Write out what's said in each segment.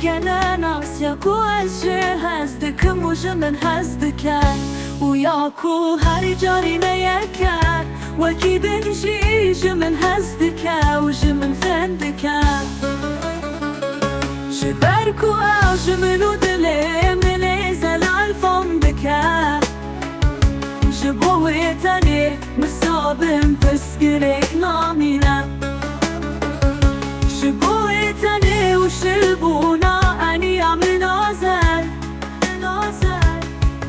كان ناسياكو أشي هزدك مجمن هزدك وياكو هاري جارينا يكا وأكيد نجي جمن هزدك وجمن فندك شباركو أجمن ودلي من زلال فندك جبويتاني مصابن تسكريك نامينا شبويتاني وشلبونا أني عمل نازل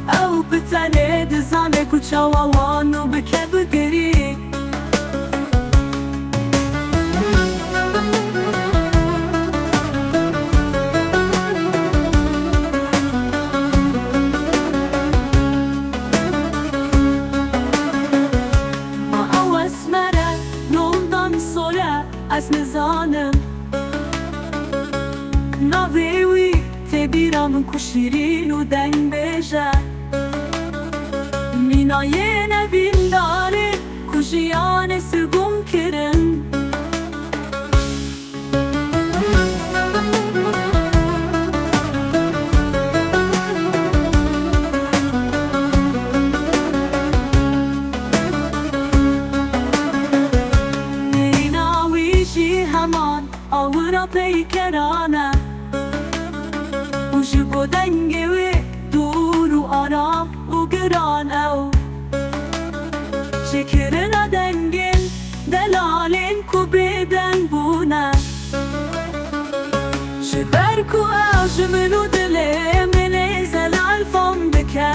أو بتاني دزانك وشاوان وبكب قريب ما أوس مرة نومدان صورة أسنزانم ناوی تبیرم کشیرین و دنگ بجه مینای نبین داره کشیان سگم کرن نیناوی جی همان آورا پیکرانه وجبو دنگوی دور و آرام و گران او شکرنا دنگین دلالین کو بیدن بونه شبرکو آجمنو دلی من زلال فندکه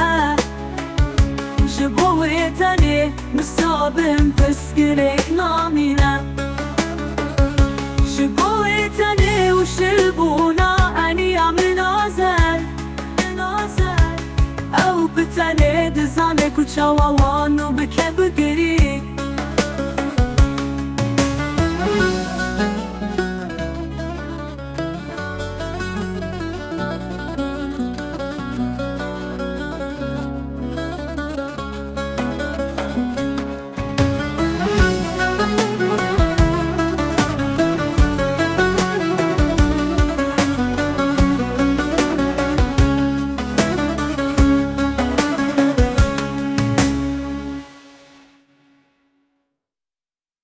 جبوی تنی مصابم پسگرک نامینه جبوی تنی و شلبونا أني عمل نازل أو بتاني دزانك وشاوان وبكب قريب